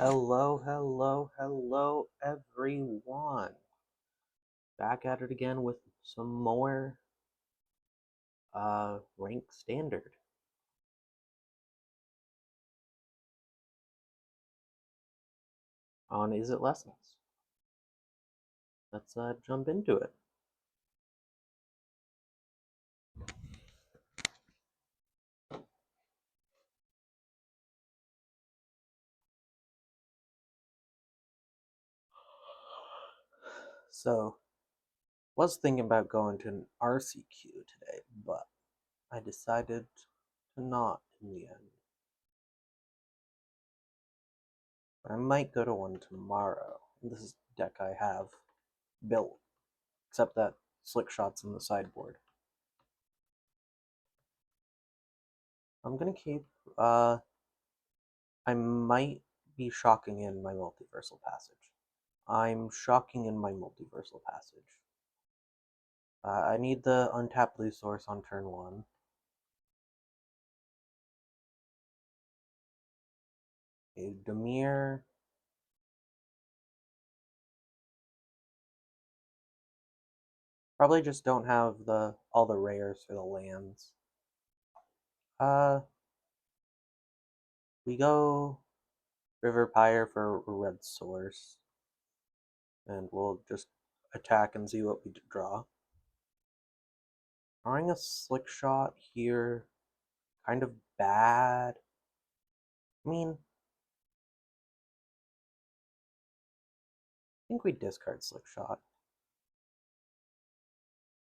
Hello, everyone. Back at it again with some more rank standard on Izzet lessons. Let's jump into it. So, was thinking about going to an RCQ today, but I decided to not in the end. But I might go to one tomorrow. This is the deck I have built, except that Slick Shot's in the sideboard. I'm gonna keep, I might be shocking in my multiversal passage. I'm shocking in my multiversal passage. I need the untapped blue source on turn 1. A Demir. Probably just don't have all the rares for the lands. We go River Pyre for a red source. And we'll just attack and see what we draw. Drawing a Slick Shot here, kind of bad. I mean, I think we discard Slick Shot.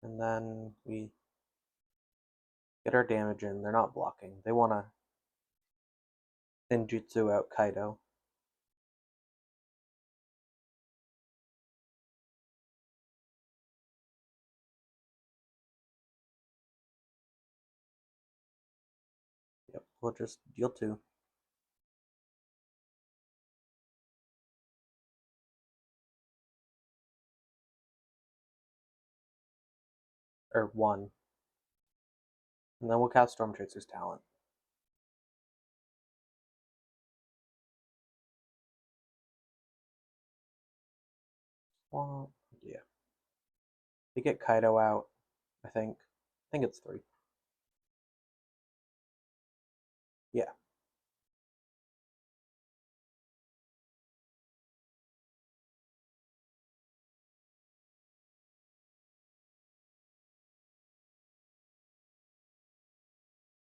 And then we get our damage in. They're not blocking. They want to ninjutsu out Kaido. Yep, we'll just deal 2. Or 1. And then we'll cast Storm Chaser's Talent. Well, yeah. They get Kaido out, I think. I think it's 3. Yeah.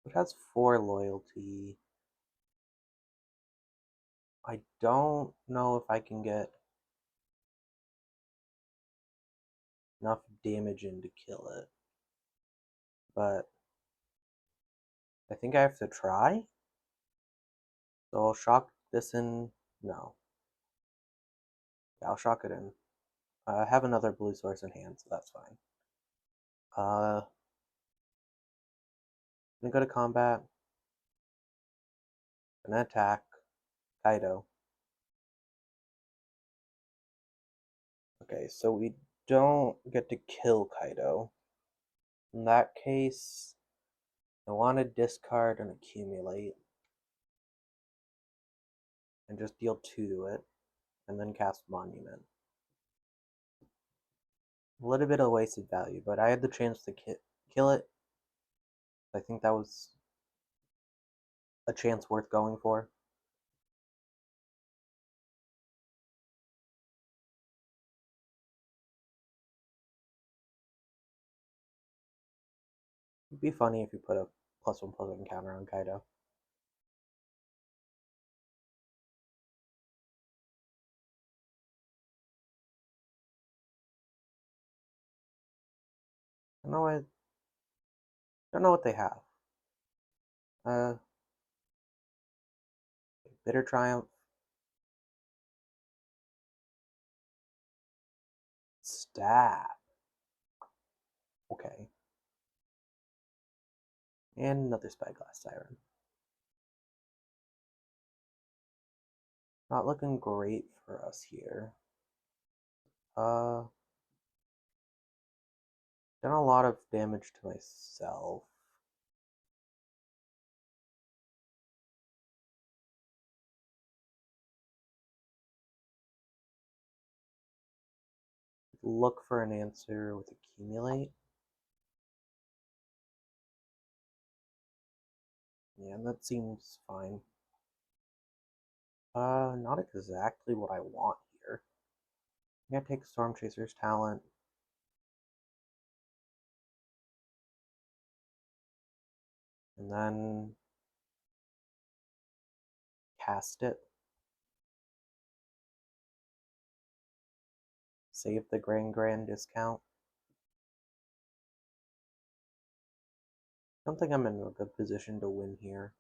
It has 4 loyalty. I don't know if I can get enough damage in to kill it. But I think I have to try. So I'll shock this in. No. Yeah, I'll shock it in. I have another blue source in hand, so that's fine. I'm gonna go to combat. Gonna attack Kaido. Okay, so we don't get to kill Kaido. In that case, I want to discard and accumulate. And just deal 2 to it. And then cast Monument. A little bit of wasted value, but I had the chance to kill it. I think that was a chance worth going for. It'd be funny if you put a +1/+1 counter on Kaido. I don't know what they have. Bitter Triumph. Stab. Okay. And another Spyglass Siren. Not looking great for us here. Done a lot of damage to myself. look for an answer with accumulate. Yeah, that seems fine. Not exactly what I want here. I'm gonna take Storm Chaser's talent. And then cast it. Save the Grand discount. I don't think I'm in a good position to win here.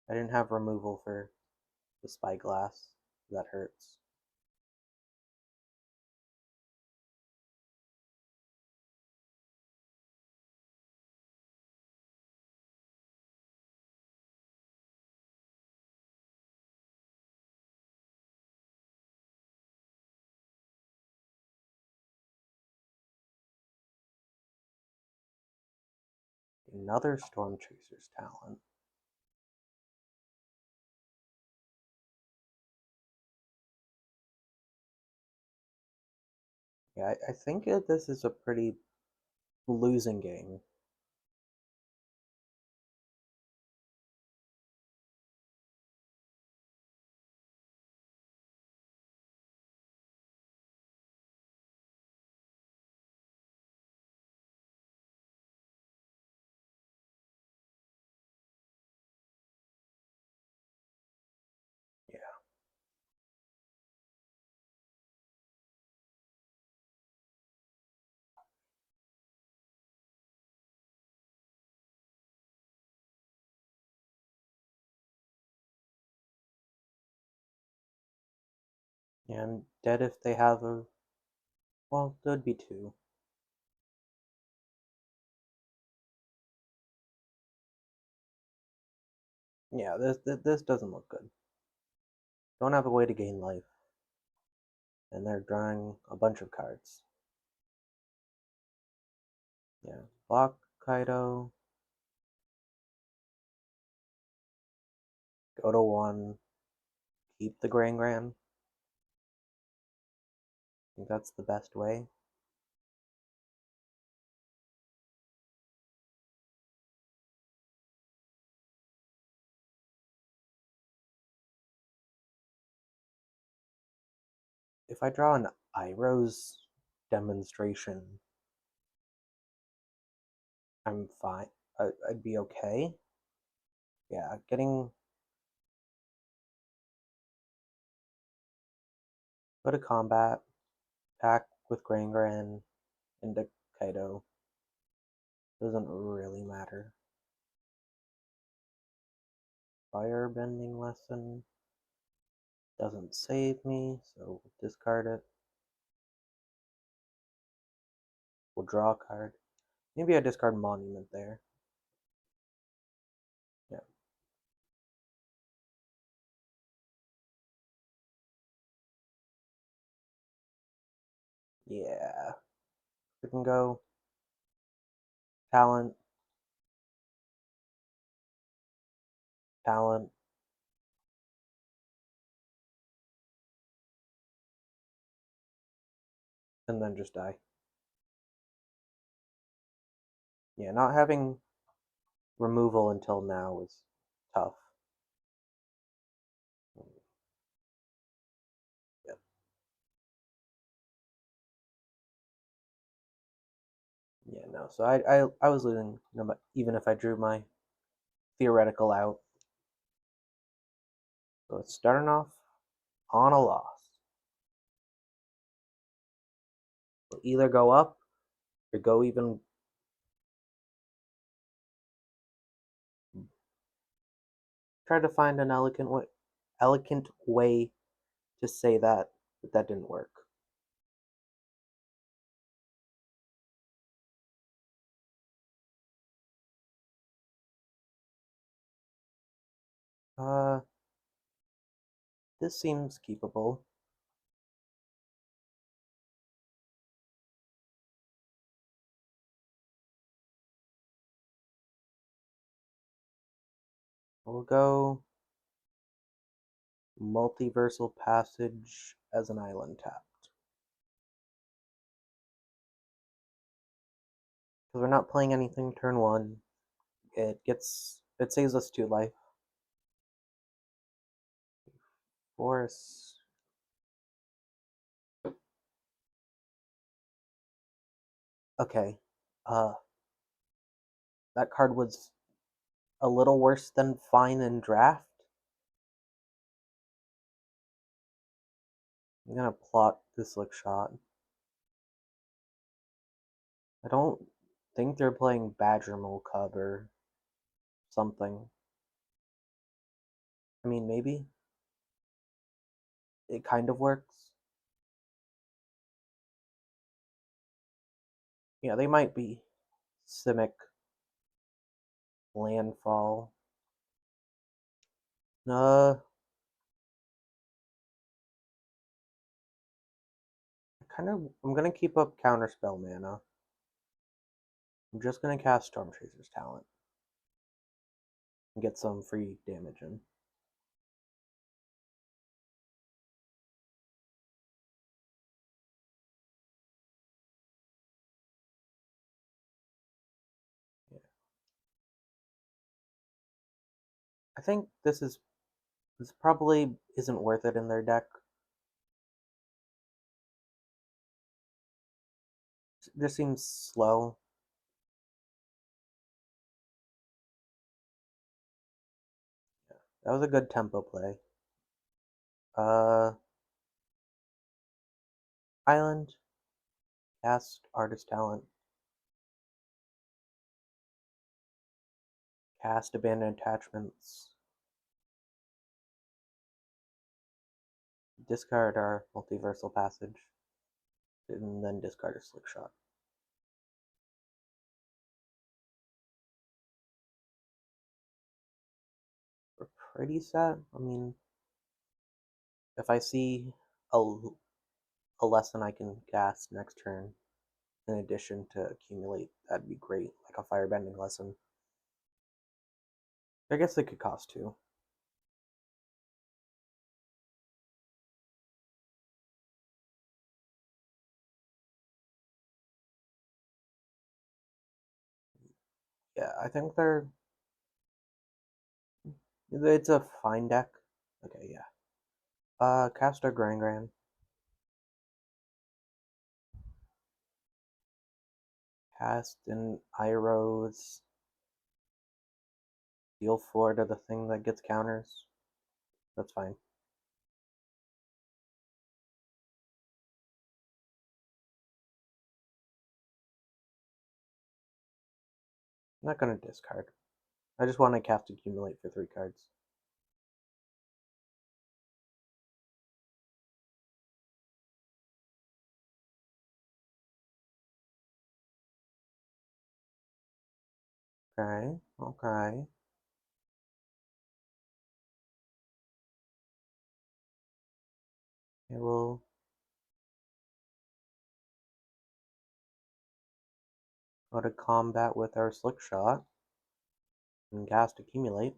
I didn't have removal for the Spyglass. That hurts. Another Storm Chaser's talent. Yeah, I think this is a pretty losing game. Yeah. Yeah, I'm dead if they have a... Well, there'd be two. Yeah, this doesn't look good. Don't have a way to gain life. And they're drawing a bunch of cards. Yeah, block Kaido. Go to 1. Keep the Grand. I think that's the best way. If I draw an Iroh's demonstration, I'm fine. I'd be okay. Yeah, getting... Go to combat. Attack with Grand into Kaido. Doesn't really matter. Firebending lesson doesn't save me, so we'll discard it. We'll draw a card. Maybe I discard Monument there. Yeah. Yeah. We can go talent, talent, and then just die. Yeah, not having removal until now is tough. Yep. Yeah, no. So I was losing even if I drew my theoretical out. So it's starting off on a loss. We'll either go up or go even... Try to find an elegant way to say that, but that didn't work. Uh, this seems keepable. We'll go Multiversal Passage as an island tapped. Because we're not playing anything turn 1. It saves us 2 life. Force. Okay. That card was a little worse than fine in draft. I'm gonna plot this Slick Shot. I don't think they're playing Badger Mole Cub or something. I mean, maybe. It kind of works. Yeah, they might be. Simic. Landfall. I'm gonna keep up Counterspell mana. I'm just gonna cast Storm Chaser's Talent and get some free damage in. Yeah. I think this probably isn't worth it in their deck. It just seems slow. Yeah, that was a good tempo play. Island. Cast Artist Talent. Cast Abandoned Attachments. Discard our Multiversal Passage. And then discard a Slick Shot. We're pretty set. I mean, if I see a lesson I can cast next turn in addition to accumulate, that'd be great. Like a Firebending lesson. I guess they could cost 2. Yeah, I think it's a fine deck. Okay, yeah. Cast our Gran. Cast an Iroh's. Deal 4 to the thing that gets counters. That's fine. I'm not gonna discard. I just want to cast Accumulate for 3 cards. Okay. We'll go to combat with our Slick Shot and cast Accumulate.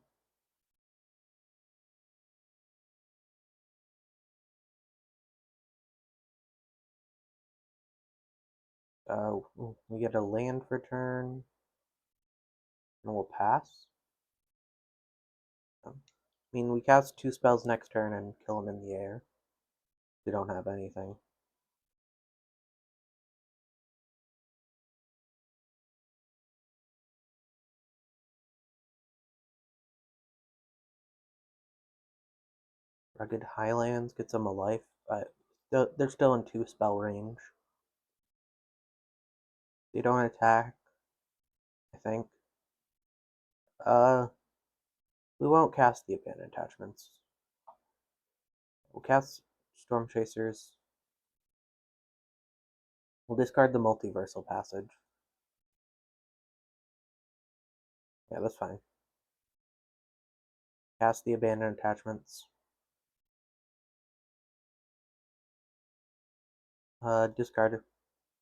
We get a land for turn, and we'll pass. I mean, we cast 2 spells next turn and kill them in the air. We don't have anything. Rugged Highlands gets them a life, but they're still in 2 spell range. They don't attack, I think. We won't cast the Abandoned Attachments. We'll cast Storm Chasers. We'll discard the Multiversal Passage. Yeah, that's fine. Cast the Abandoned Attachments. Discard.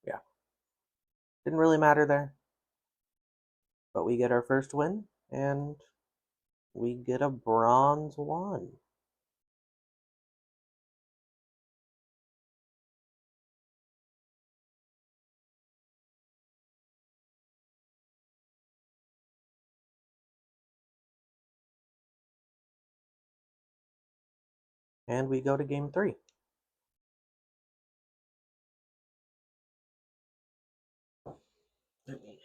Yeah. Didn't really matter there. But we get our first win, and we get a bronze 1. And we go to game 3. Let me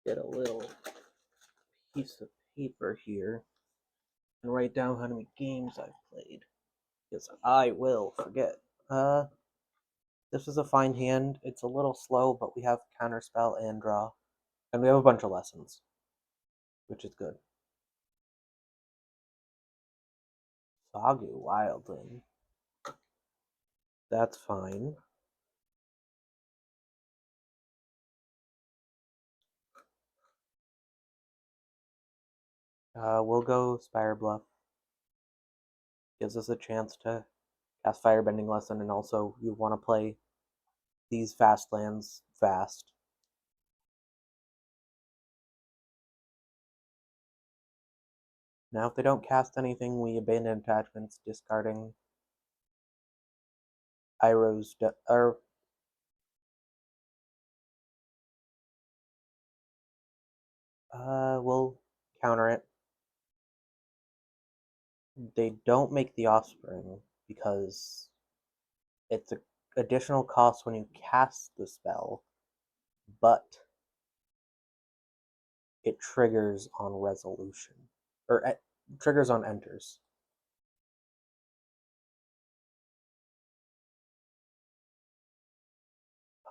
get a little piece of paper here and write down how many games I've played, because I will forget. This is a fine hand. It's a little slow, but we have counterspell and draw, and we have a bunch of lessons, which is good. Sagu Wildling. That's fine. We'll go Spire Bluff. Gives us a chance to cast Firebending Lesson, and also you want to play these fast lands fast. Now, if they don't cast anything, we abandon attachments, discarding Iroh's we'll counter it. They don't make the Offspring because it's an additional cost when you cast the spell, but it triggers on resolution, or triggers on enters.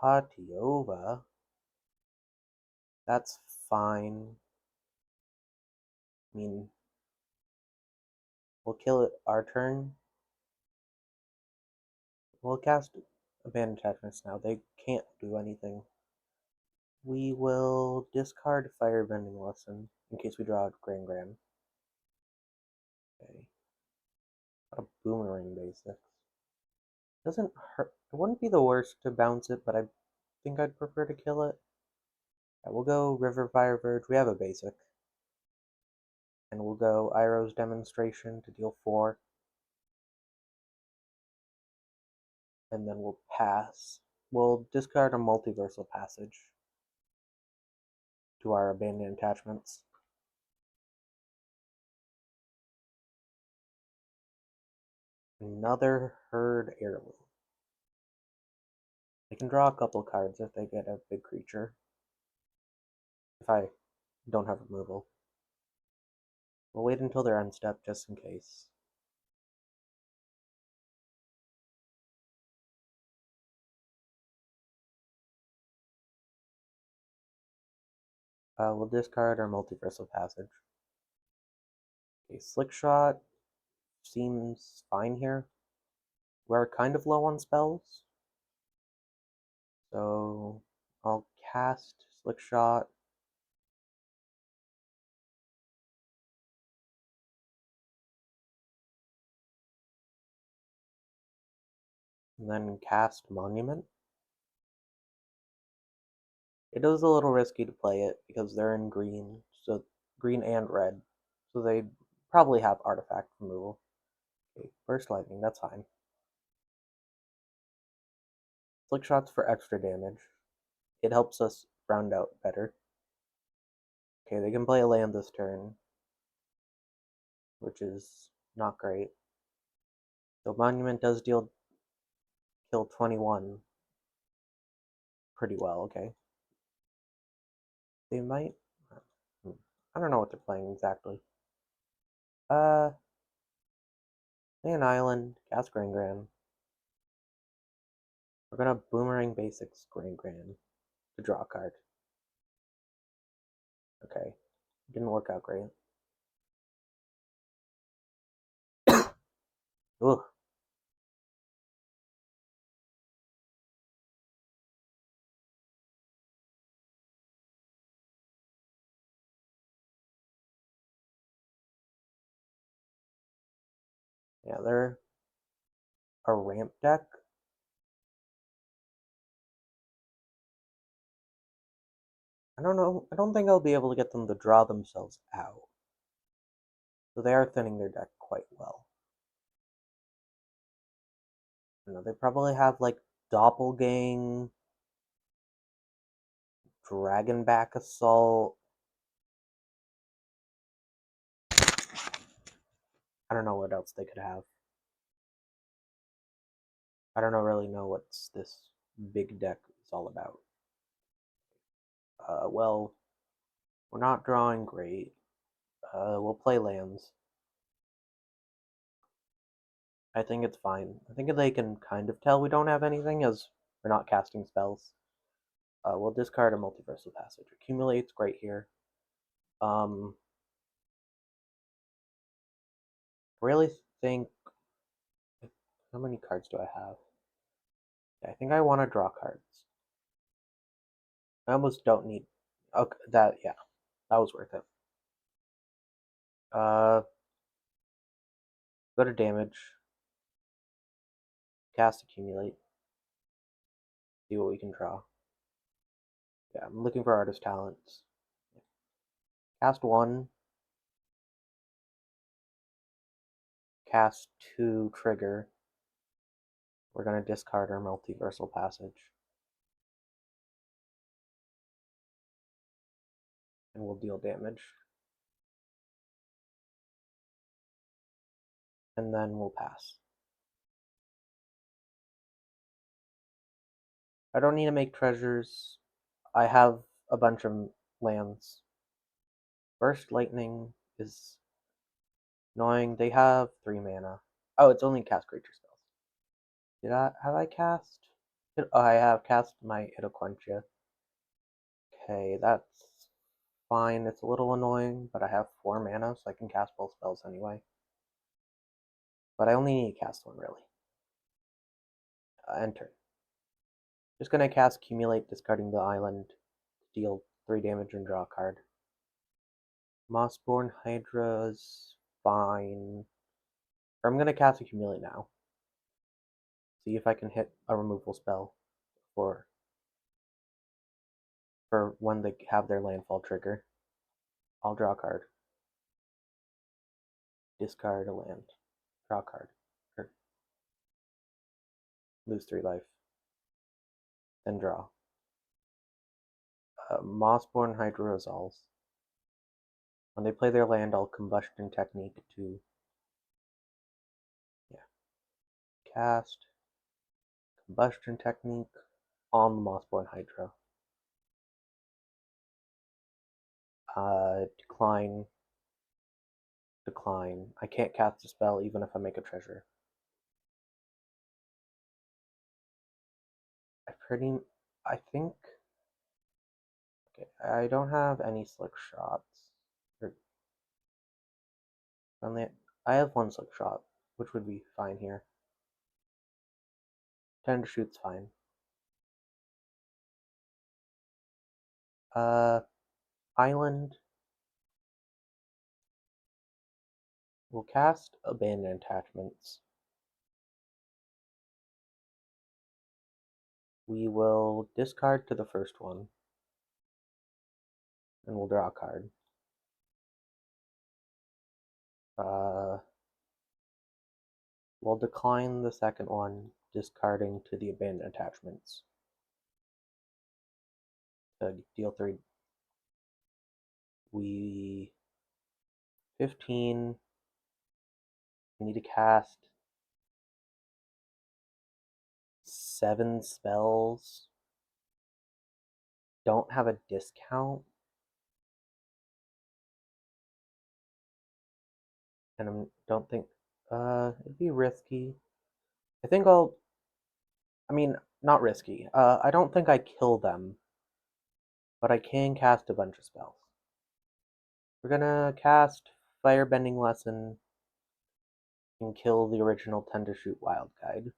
Patiova. That's fine. I mean, we'll kill it our turn. We'll cast Abandoned Attachments now. They can't do anything. We will discard Firebending Lesson in case we draw a Grand Grand. Okay. Got a Boomerang Basics. Doesn't hurt. It wouldn't be the worst to bounce it, but I think I'd prefer to kill it. Yeah, we'll go River Fire Verge. We have a basic. And we'll go Iroh's Demonstration to deal 4. And then we'll pass. We'll discard a Multiversal Passage to our Abandoned Attachments. Another Herd Heirloom. They can draw a couple cards if they get a big creature. If I don't have removal. We'll wait until their end step just in case. We'll discard our Multiversal Passage. Okay, Slick Shot seems fine here. We're kind of low on spells. So I'll cast Slick Shot. And then cast Monument. It is a little risky to play it because they're in green, so green and red. So they probably have artifact removal. Okay, Burst Lightning, that's fine. Slick Shots for extra damage. It helps us round out better. Okay, they can play a land this turn, which is not great. So Monument does kill 21 pretty well, okay. They might... I don't know what they're playing exactly. Play an island, cast Grand Grand. We're gonna Boomerang Basics Grand Grand to draw a card. Okay, didn't work out great. Ugh. Yeah, they're a ramp deck. I don't know. I don't think I'll be able to get them to draw themselves out. So they are thinning their deck quite well. You know, they probably have like Doppelgang, Dragonback Assault, I don't know what else they could have. I don't really know what this big deck is all about. Well, we're not drawing great. We'll play lands. I think it's fine. I think they can kind of tell we don't have anything as we're not casting spells. We'll discard a multiversal passage. Accumulate's great here. Really think. How many cards do I have? I think I want to draw cards. I almost don't need. Okay, yeah, that was worth it. Uh, Go to damage. Cast accumulate. See what we can draw. Yeah, I'm looking for artist talents. Cast 1. Cast 2 trigger. We're going to discard our multiversal passage. And we'll deal damage. And then we'll pass. I don't need to make treasures. I have a bunch of lands. Burst Lightning is annoying. They have 3 mana. Oh, it's only cast creature spells. Have I cast? Oh, I have cast my Itaquentia. Okay, that's fine. It's a little annoying, but I have 4 mana, so I can cast both spells anyway. But I only need to cast one, really. Enter. Just gonna cast Accumulate, discarding the island, deal 3 damage and draw a card. Mossborn Hydra's fine. Or I'm gonna cast Accumulate now. See if I can hit a removal spell for when they have their landfall trigger. I'll draw a card. Discard a land. Draw a card. Or lose 3 life. Then draw. Mossborn Hydra resolves. When they play their land, I'll Combustion Technique to cast Combustion Technique on the Mossborn Hydra. Decline. Decline. I can't cast a spell even if I make a treasure. I think. Okay, I don't have any slick shots. I have 1 slick shot, which would be fine here. 10 to shoot's fine. Island. We'll cast Abandon Attachments. We will discard to the first one. And we'll draw a card. We'll decline the second one, discarding to the Abandoned Attachments. To deal 3. We 15. We need to cast 7 spells. Don't have a discount. And I don't think it'd be risky. I think not risky. I don't think I kill them, but I can cast a bunch of spells. We're gonna cast Firebending Lesson and kill the original Tend to Shoot Wild Guide.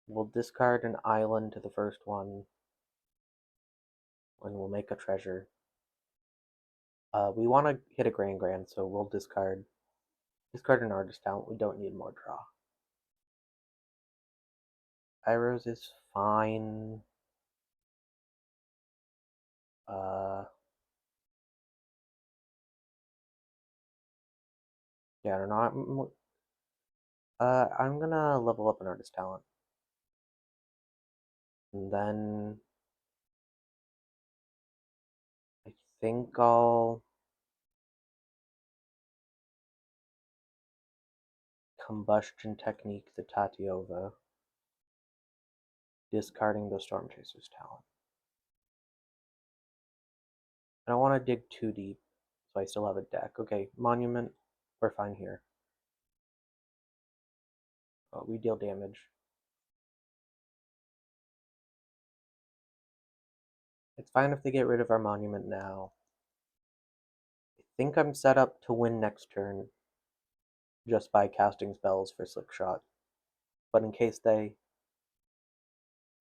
We'll discard an island to the first one, and we'll make a treasure. We want to hit a Grand, so we'll discard an artist talent. We don't need more draw. Iros is fine. Yeah, I don't know. I'm gonna level up an artist talent, and then I think Combustion Technique the Tatiova, discarding the Storm Chaser's talent. I don't want to dig too deep, so I still have a deck. Okay, Monument, we're fine here. We deal damage. It's fine if they get rid of our Monument now. I think I'm set up to win next turn just by casting spells for Slick Shot. But in case they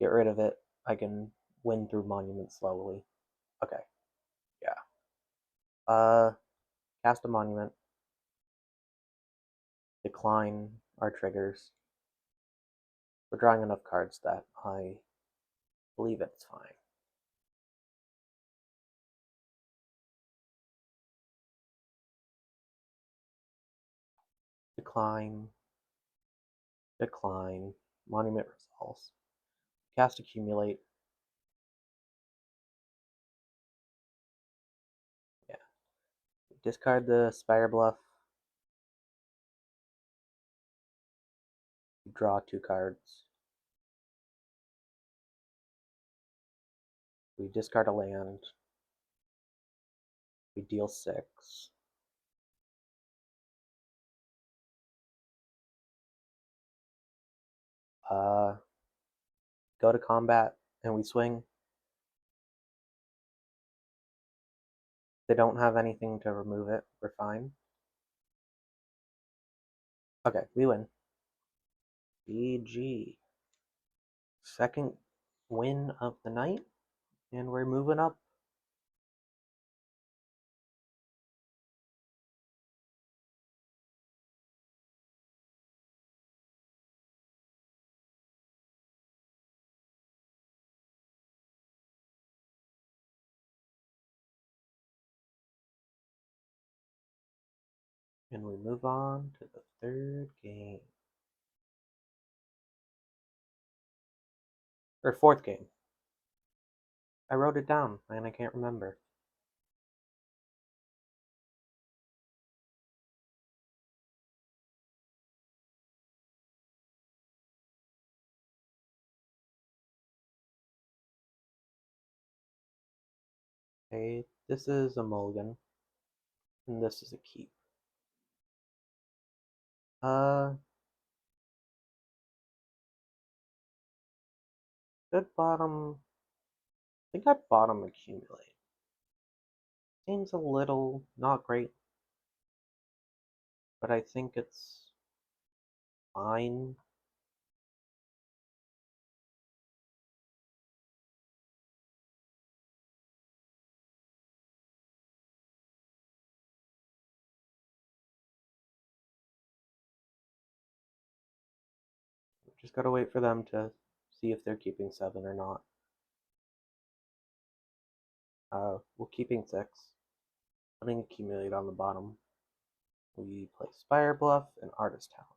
get rid of it, I can win through Monument slowly. Okay, yeah. Cast a Monument. Decline our triggers. We're drawing enough cards that I believe it's fine. Decline. Decline. Monument resolves. Cast Accumulate. Yeah. Discard the Spire Bluff. Draw 2 cards. We discard a land. We deal 6. Go to combat and we swing. They don't have anything to remove it. We're fine. Okay, we win. GG. Second win of the night, and we're moving up. And we move on to the third game. Or fourth game. I wrote it down, and I can't remember. Okay, this is a mulligan, and this is a keep. Good bottom. I think I bottom accumulate. Seems a little not great, but I think it's fine. Just gotta wait for them to see if they're keeping 7 or not. We're keeping 6. Putting accumulate on the bottom. We play Spire Bluff and Artist Talent.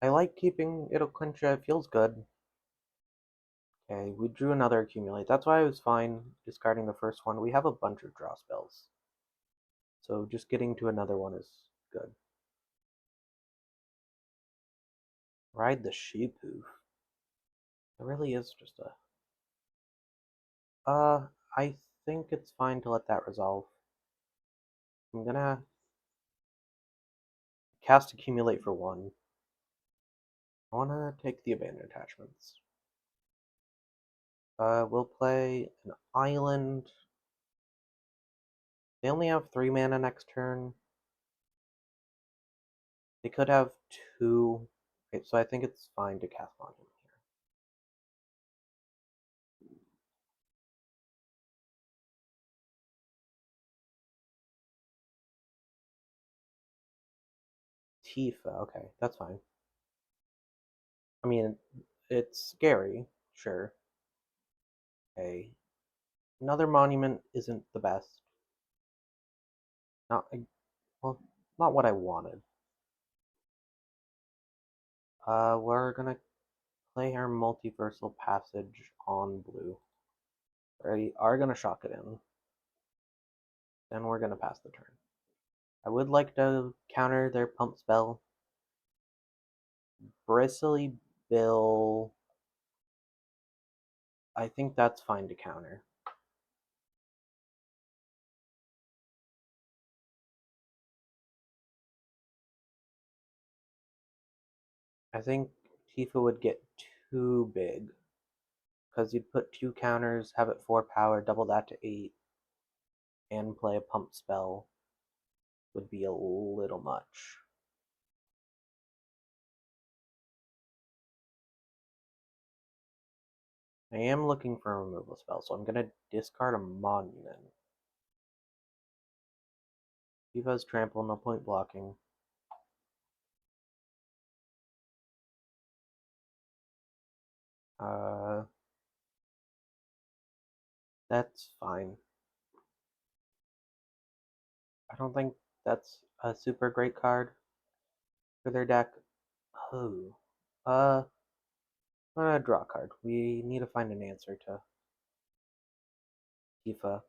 I like keeping it'll clinch it feels good. Okay, we drew another accumulate. That's why I was fine discarding the first one. We have a bunch of draw spells. So just getting to another one is good. Ride the sheep hoof. It really is just a I think it's fine to let that resolve. I'm gonna cast accumulate for 1. I wanna take the abandoned attachments. We'll play an island. They only have 3 mana next turn. They could have 2. Okay, so I think it's fine to cast Monument here. Tifa, okay, that's fine. I mean, it's scary, sure. Okay. Another Monument isn't the best. Not, well, not what I wanted. We're gonna play our Multiversal Passage on blue. We are gonna shock it in. then we're gonna pass the turn. I would like to counter their pump spell. Bristly Bill, I think that's fine to counter. I think Tifa would get too big, because you'd put 2 counters, have it 4 power, double that to 8, and play a pump spell would be a little much. I am looking for a removal spell, so I'm going to discard a monument. Tifa's trample, no point blocking. That's fine. I don't think that's a super great card for their deck. Oh. I'm gonna draw a card. We need to find an answer to Tifa.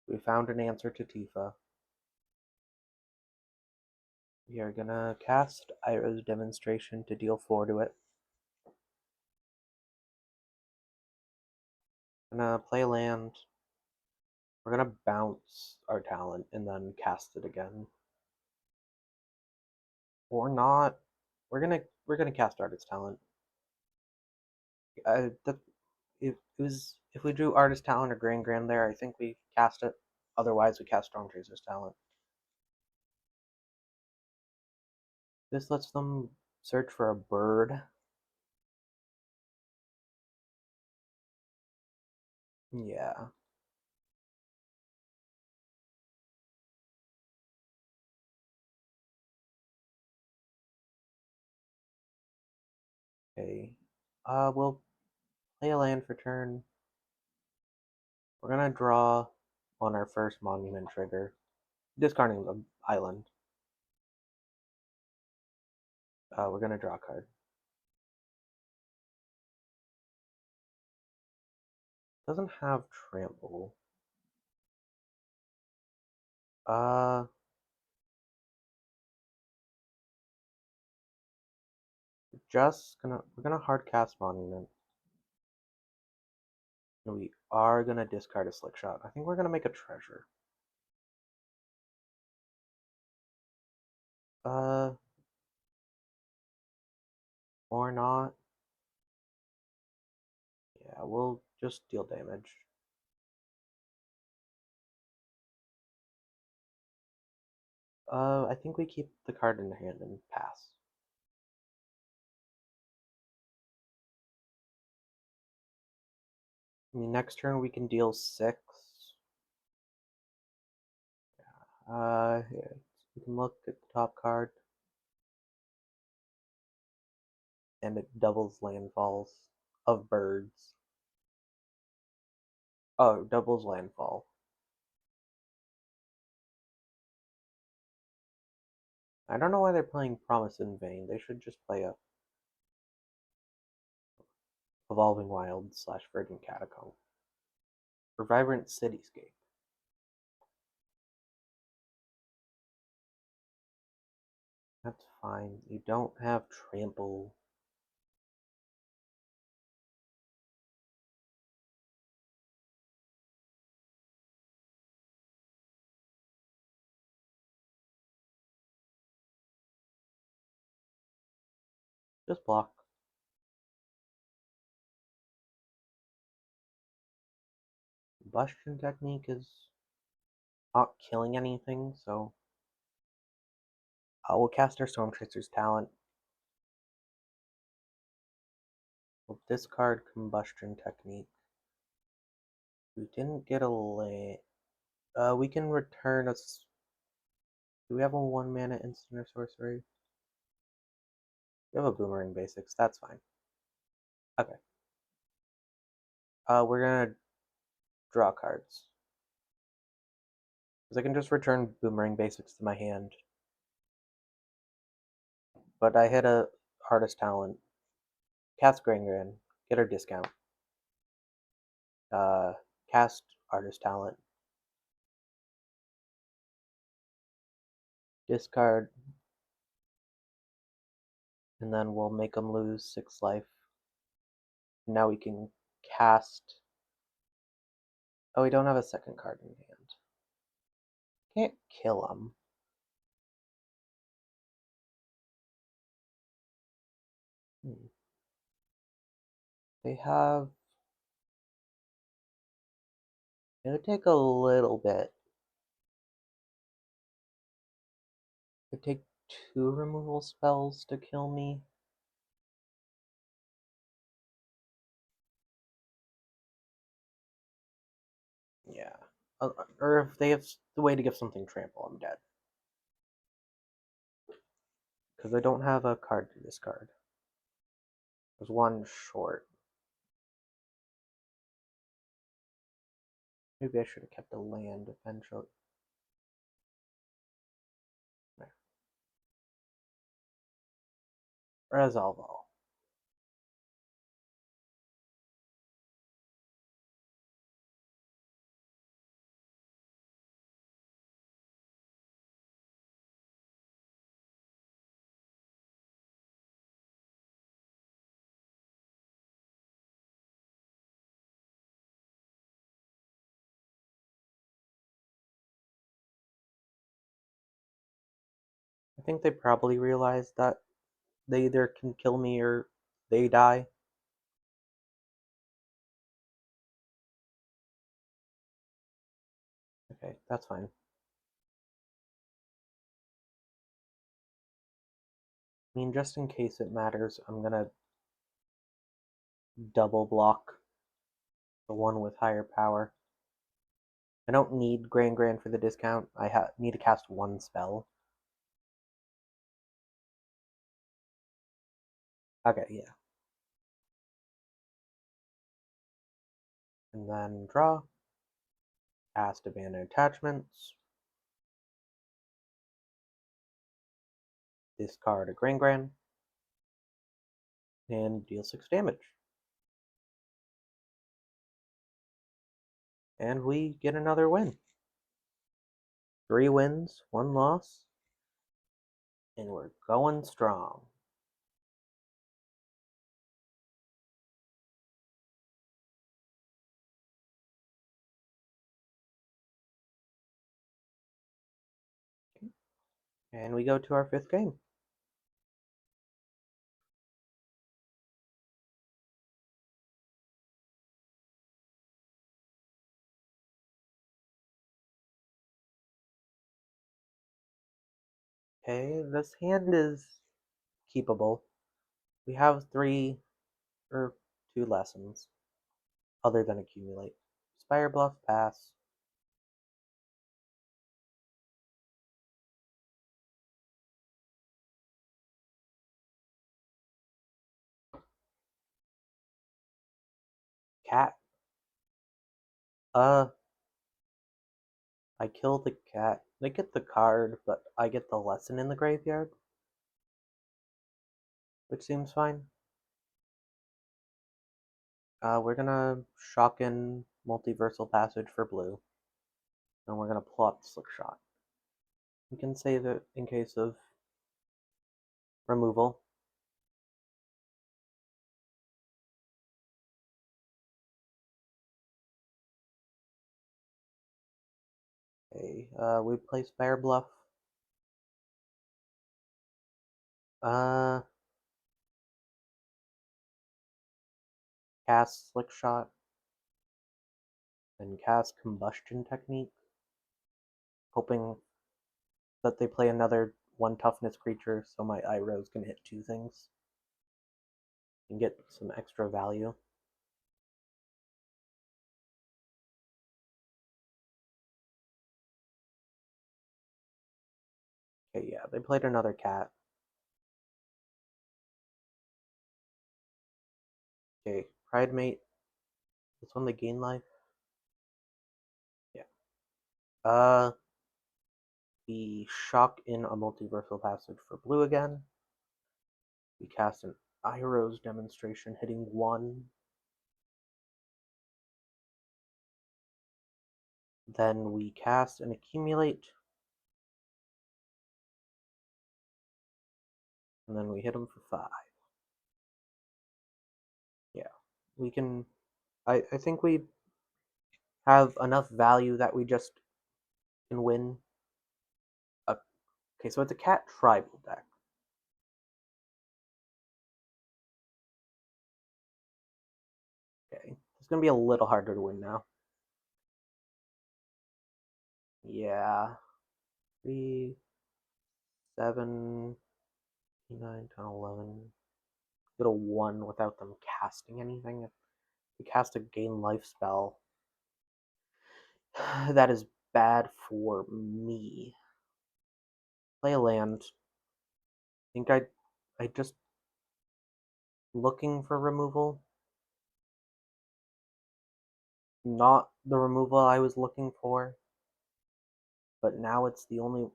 We found an answer to Tifa. We are gonna cast Iroh's Demonstration to deal 4 to it. Gonna play land. We're gonna bounce our talent and then cast it again. Or not. We're gonna cast Artist Talent. If we drew Artist Talent or Grand there, I think we cast it. Otherwise, we cast Stormchaser's Talent. This lets them search for a bird. Yeah. Okay. We'll play a land for turn. We're gonna draw on our first monument trigger, discarding the island. We're gonna draw a card. Doesn't have trample. Uh, we're gonna hard cast monument. And we are gonna discard a slick shot. I think we're gonna make a treasure. Uh, or not. Yeah, we'll just deal damage. I think we keep the card in hand and pass. I mean, next turn we can deal 6. Yeah, we can look at the top card, and it doubles landfalls of birds. Oh, doubles landfall. I don't know why they're playing Promise in Vain. They should just play a Evolving Wild / Verdant Catacomb. Or Vibrant Cityscape. That's fine. You don't have Trample. Just block. Combustion Technique is not killing anything, so we'll cast our Stormchaser's Talent. We'll discard Combustion Technique. We didn't get a land. We can return a. Do we have a 1-mana instant or sorcery? We have a Boomerang Basics. That's fine. Okay. We're gonna draw cards. Because I can just return Boomerang Basics to my hand. But I hit a Artist Talent. Cast Grand, get our discount. Cast Artist Talent. discard, and then we'll make them lose 6 life. Now we can cast. Oh, we don't have a second card in hand. Can't kill them. They have. It would take a little bit. It would take 2 removal spells to kill me. Yeah. Or if they have the way to give something trample, I'm dead. Because I don't have a card to discard. There's 1 short. Maybe I should have kept a land eventually. Resolve all. I think they probably realize that they either can kill me or they die. Okay, that's fine. I mean, just in case it matters, I'm gonna double block the one with higher power. I don't need Grand for the discount. I need to cast 1 spell. Okay, yeah. And then draw. Cast Abandoned Attachments. Discard a Grand. And deal 6 damage. And we get another win. 3 wins, 1 loss. And we're going strong. And we go to our 5th game. Okay, this hand is keepable. We have 3 or 2 lessons other than accumulate. Spire Bluff, pass. Cat. I kill the cat. They get the card, but I get the lesson in the graveyard, which seems fine. We're gonna shock in Multiversal Passage for blue, and we're gonna plot Slick Shot. We can save it in case of removal. Okay, we play Spire Bluff. Uh, cast Slick Shot, and cast Combustion Technique, hoping that they play another 1 toughness creature so my Rose can hit 2 things and get some extra value. Okay, yeah, they played another cat. Okay, Pride Mate. This one they gain life? Yeah. We shock in a Multiversal Passage for blue again. We cast an Rose Demonstration, hitting 1. Then we cast and accumulate. and then we hit him for 5. Yeah, we can. I think we have enough value that we just can win. Okay, so it's a cat tribal deck. Okay, it's gonna be a little harder to win now. Yeah, 3, 7, 9, 10, 11. Get a 1 without them casting anything. If we cast a gain life spell, that is bad for me. Play a land. I think I just looking for removal. Not the removal I was looking for, but now it's the only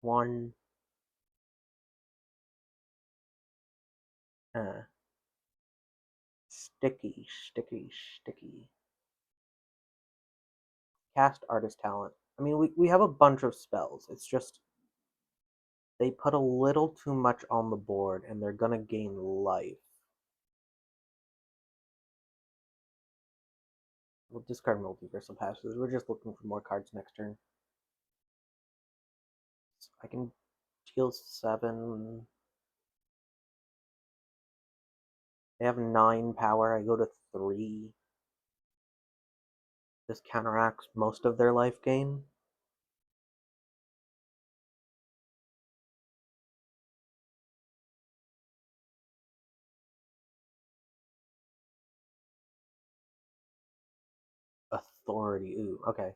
one. Uh, sticky, sticky, sticky. Cast artist talent. I mean, we have a bunch of spells. It's just they put a little too much on the board, and they're gonna gain life. We'll discard multiversal passes. We're just looking for more cards next turn. So I can deal 7. They have 9 power. I go to 3. This counteracts most of their life gain. Authority. Ooh, okay.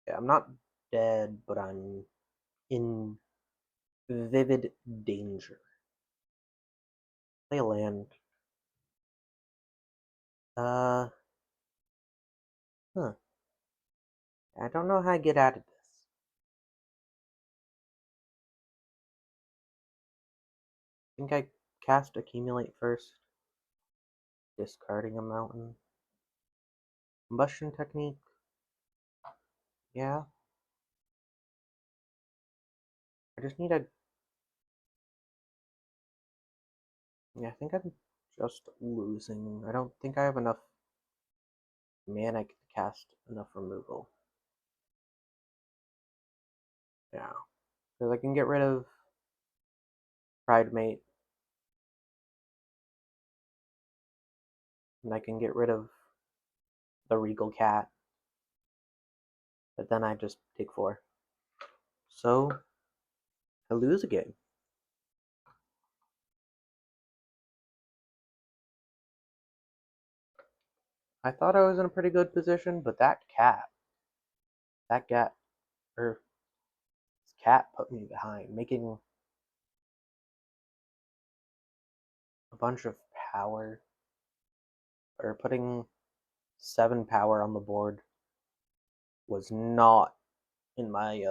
Yeah, I'm not dead, but I'm in vivid danger. Play a land. Uh, huh. I don't know how I get out of this. I think I cast Accumulate first, discarding a mountain. Combustion technique. Yeah. I just need a. Yeah, I think I'm just losing. I don't think I have enough mana to cast enough removal. Yeah. Because I can get rid of Pridemate, and I can get rid of the Regal Cat, but then I just take 4. So, I lose a game. I thought I was in a pretty good position, but that cat, or this cat put me behind, making a bunch of power, or putting 7 power on the board was not in my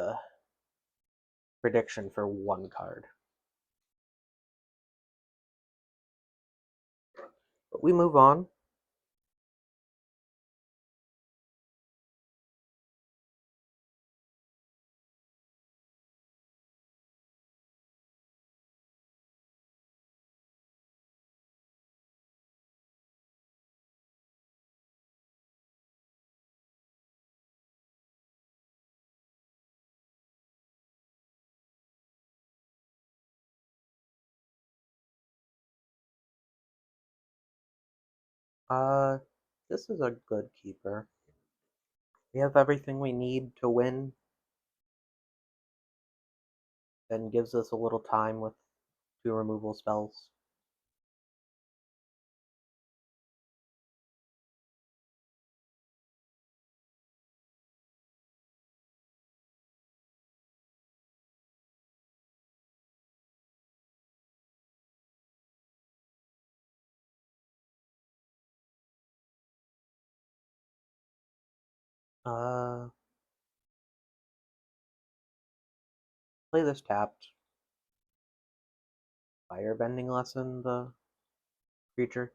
prediction for 1 card. But we move on. Uh, this is a good keeper. We have everything we need to win, and gives us a little time with 2 removal spells. Uh, play this tapped. Firebending lesson the creature.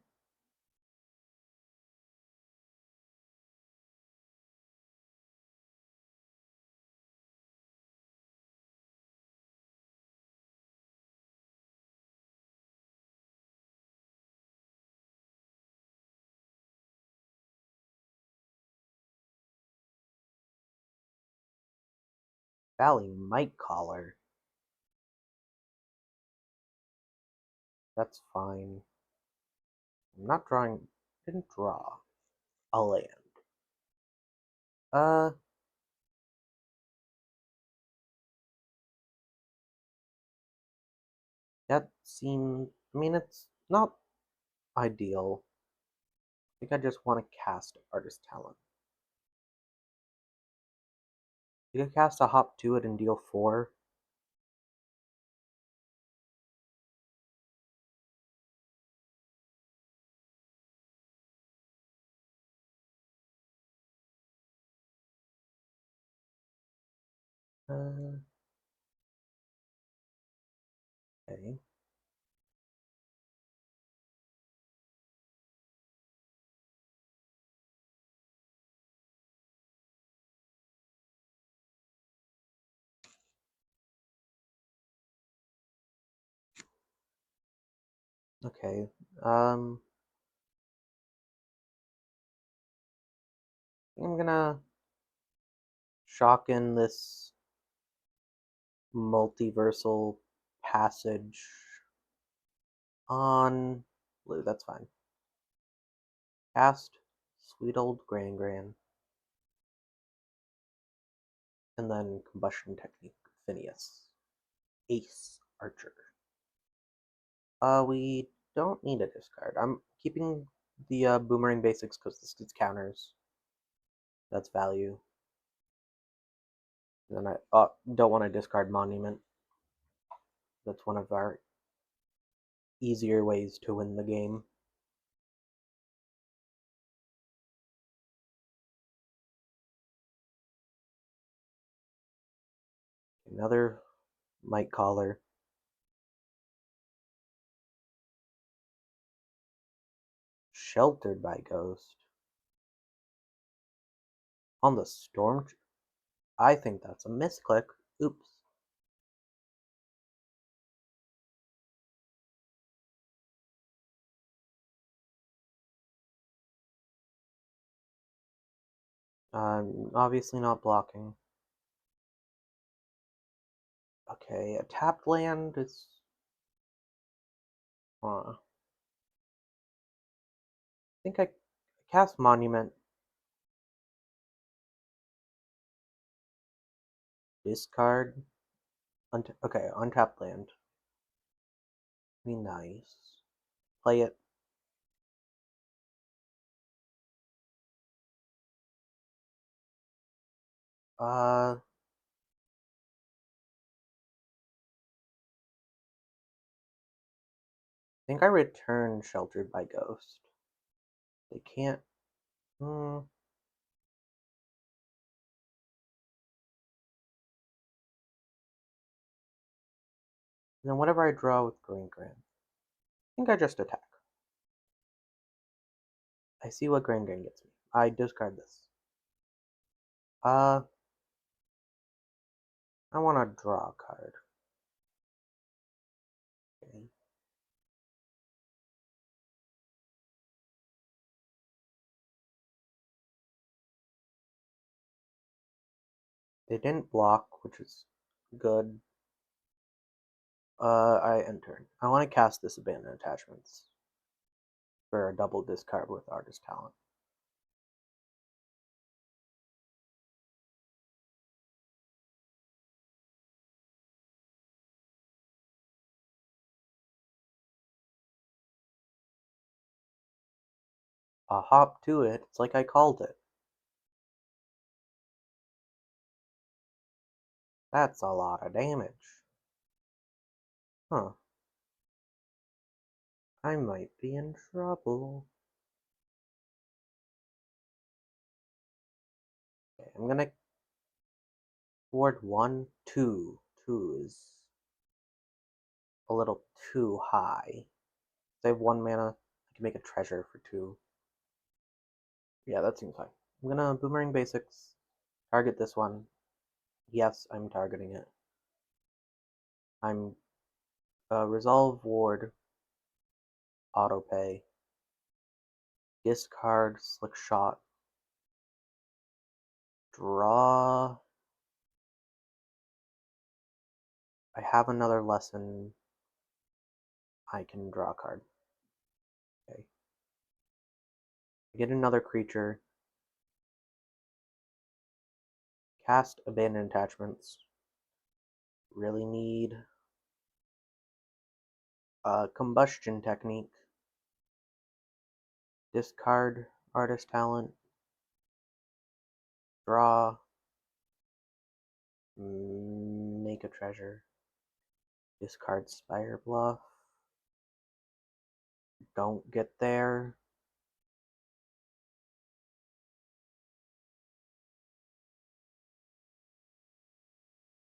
Valley Mite Collar. That's fine. I'm not drawing. Didn't draw a land. Uh, that seems. I mean, it's not ideal. I think I just want to cast Artist Talent. You can cast a hop to it and deal 4. Okay. Okay. Um, I'm gonna shock in this multiversal passage on blue. That's fine. Cast Sweet Old Gran Gran, and then Combustion Technique Phineas. Ace Archer. We don't need a discard. I'm keeping the Boomerang Basics because this gets counters. That's value. And then I don't want to discard Monument. That's one of our easier ways to win the game. Another Mite Collar. Sheltered by Ghost. On the Storm. I think that's a misclick. Oops. I'm obviously not blocking. Okay, a tapped land is. I think I cast Monument. Discard. Okay, untapped land. Be nice. Play it. I think I return Sheltered by Ghost. They can't. Hmm. Then whatever I draw with Green Grand. I think I just attack. I see what Grand Grand gets me. I discard this. Uh, I want to draw a card. Okay. They didn't block, which is good. I enter. I want to cast this Abandoned Attachments for a double discard with Artist Talent. A hop to it. It's like I called it. That's a lot of damage. Huh. I might be in trouble. Okay, I'm gonna ward 1, 2. 2 is a little too high. If I have 1 mana, I can make a treasure for 2. Yeah, that seems fine. I'm gonna Boomerang Basics, target this one. Yes, I'm targeting it. I'm Resolve Ward, Autopay, discard Slick Shot, draw I have another lesson, I can draw a card. Okay. I get another creature. Cast Abandoned Attachments. Really need a Combustion Technique. Discard Artist Talent. Draw. Make a treasure. Discard Spire Bluff. Don't get there.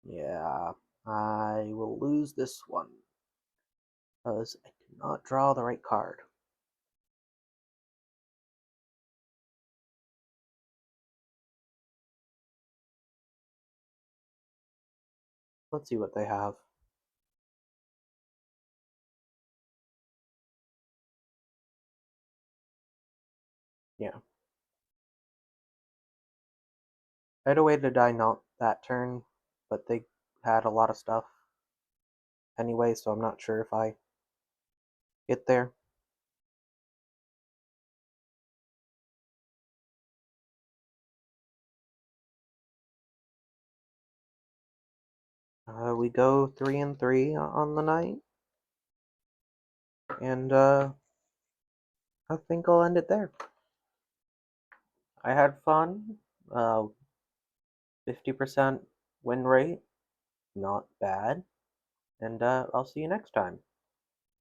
Yeah, I will lose this one because I cannot draw the right card. Let's see what they have. Yeah. I had a way to die not that turn, but they had a lot of stuff anyway, so I'm not sure if I get there. We go 3 and 3 on the night, and I think I'll end it there. I had fun. 50% win rate, not bad, and I'll see you next time.